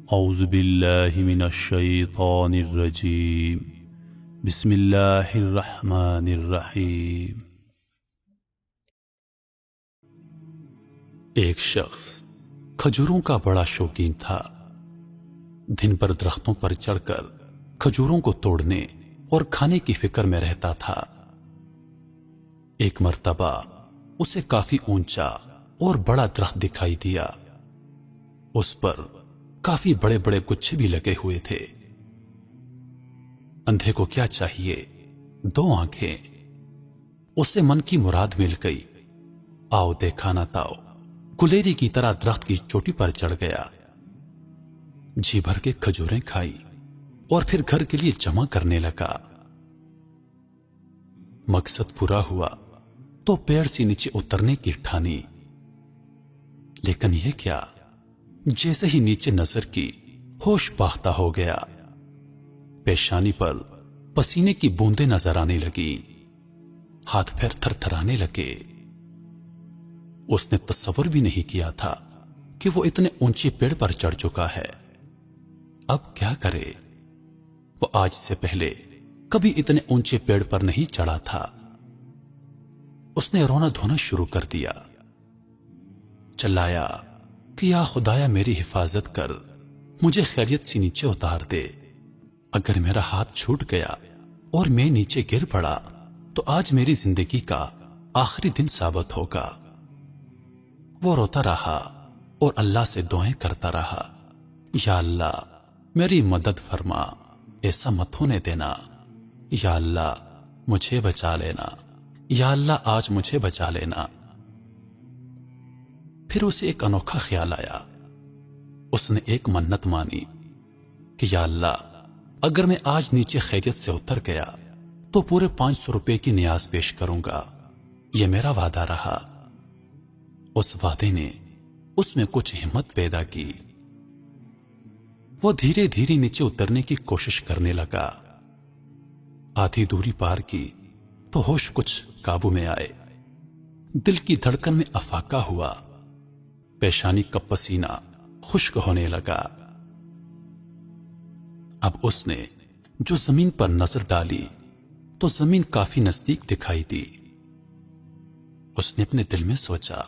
اعوذ باللہ من الشیطان الرجیم بسم اللہ الرحمن الرحیم۔ ایک شخص کھجوروں کا بڑا شوقین تھا۔ دن بھر درختوں پر چڑھ کر کھجوروں کو توڑنے اور کھانے کی فکر میں رہتا تھا۔ ایک مرتبہ اسے کافی اونچا اور بڑا درخت دکھائی دیا۔ اس پر کافی بڑے بڑے گچھے بھی لگے ہوئے تھے۔ اندھے کو کیا چاہیے، 2 آنکھیں۔ اسے من کی مراد مل گئی۔ آؤ دیکھا نہ تاؤ، گلیری کی طرح درخت کی چوٹی پر چڑھ گیا۔ جی بھر کے کھجوریں کھائی اور پھر گھر کے لیے جمع کرنے لگا۔ مقصد پورا ہوا تو پیڑ سے نیچے اترنے کی ٹھانی، لیکن یہ کیا، جیسے ہی نیچے نظر کی ہوش باختہ ہو گیا۔ پیشانی پر پسینے کی بوندیں نظر آنے لگی، ہاتھ پیر تھر تھرانے لگے۔ اس نے تصور بھی نہیں کیا تھا کہ وہ اتنے اونچے پیڑ پر چڑھ چکا ہے۔ اب کیا کرے؟ وہ آج سے پہلے کبھی اتنے اونچے پیڑ پر نہیں چڑھا تھا۔ اس نے رونا دھونا شروع کر دیا، چلایا کہ یا خدایا میری حفاظت کر، مجھے خیریت سے نیچے اتار دے۔ اگر میرا ہاتھ چھوٹ گیا اور میں نیچے گر پڑا تو آج میری زندگی کا آخری دن ثابت ہوگا۔ وہ روتا رہا اور اللہ سے دعائیں کرتا رہا، یا اللہ میری مدد فرما، ایسا مت ہونے دینا۔ یا اللہ مجھے بچا لینا، یا اللہ آج مجھے بچا لینا۔ پھر اسے ایک انوکھا خیال آیا۔ اس نے ایک منت مانی کہ یا اللہ اگر میں آج نیچے خیریت سے اتر گیا تو پورے 500 روپے کی نیاز پیش کروں گا، یہ میرا وعدہ رہا۔ اس وعدے نے اس میں کچھ ہمت پیدا کی۔ وہ دھیرے دھیرے نیچے اترنے کی کوشش کرنے لگا۔ آدھی دوری پار کی تو ہوش کچھ قابو میں آئے۔ دل کی دھڑکن میں افاقہ ہوا، پیشانی کا پسینہ خشک ہونے لگا۔ اب اس نے جو زمین پر نظر ڈالی تو زمین کافی نزدیک دکھائی دی۔ اس نے اپنے دل میں سوچا،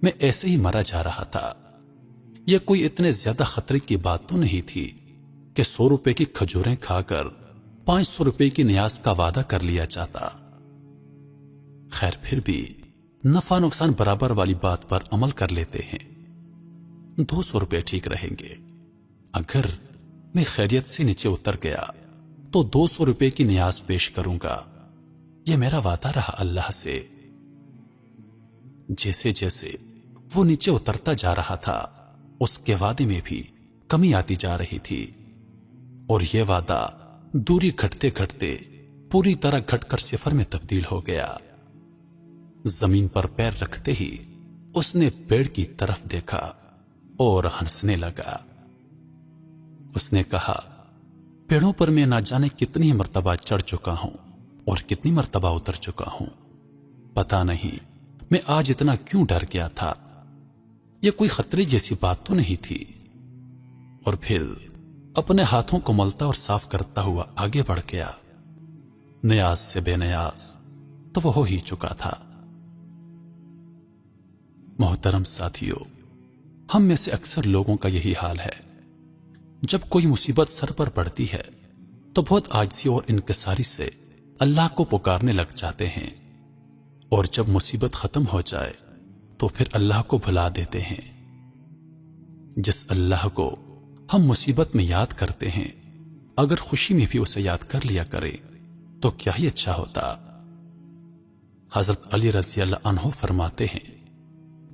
میں ایسے ہی مرا جا رہا تھا، یہ کوئی اتنے زیادہ خطرے کی بات تو نہیں تھی کہ 100 روپے کی کھجوریں کھا کر 500 روپے کی نیاز کا وعدہ کر لیا جاتا۔ خیر پھر بھی نفع نقصان برابر والی بات پر عمل کر لیتے ہیں۔ 200 روپے ٹھیک رہیں گے۔ اگر میں خیریت سے نیچے اتر گیا تو 200 روپے کی نیاز پیش کروں گا، یہ میرا وعدہ رہا اللہ سے۔ جیسے جیسے وہ نیچے اترتا جا رہا تھا، اس کے وعدے میں بھی کمی آتی جا رہی تھی، اور یہ وعدہ دوری گھٹتے گھٹتے پوری طرح گھٹ کر 0 میں تبدیل ہو گیا۔ زمین پر پیر رکھتے ہی اس نے پیڑ کی طرف دیکھا اور ہنسنے لگا۔ اس نے کہا، پیڑوں پر میں نہ جانے کتنی مرتبہ چڑھ چکا ہوں اور کتنی مرتبہ اتر چکا ہوں، پتہ نہیں میں آج اتنا کیوں ڈر گیا تھا، یہ کوئی خطرے جیسی بات تو نہیں تھی۔ اور پھر اپنے ہاتھوں کو ملتا اور صاف کرتا ہوا آگے بڑھ گیا۔ نیاز سے بے نیاز تو وہ ہو ہی چکا تھا۔ محترم ساتھیو، ہم میں سے اکثر لوگوں کا یہی حال ہے، جب کوئی مصیبت سر پر پڑتی ہے تو بہت عاجزی اور انکساری سے اللہ کو پکارنے لگ جاتے ہیں، اور جب مصیبت ختم ہو جائے تو پھر اللہ کو بھلا دیتے ہیں۔ جس اللہ کو ہم مصیبت میں یاد کرتے ہیں، اگر خوشی میں بھی اسے یاد کر لیا کرے تو کیا ہی اچھا ہوتا۔ حضرت علی رضی اللہ عنہ فرماتے ہیں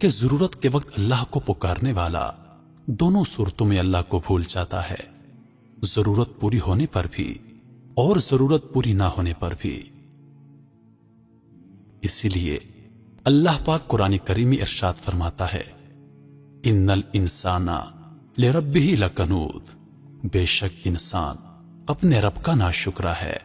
کہ ضرورت کے وقت اللہ کو پکارنے والا دونوں صورتوں میں اللہ کو بھول جاتا ہے، ضرورت پوری ہونے پر بھی اور ضرورت پوری نہ ہونے پر بھی۔ اسی لیے اللہ پاک قرآن کریم میں ارشاد فرماتا ہے، ان الانسان لربہ لکنود، بے شک انسان اپنے رب کا ناشکرا ہے۔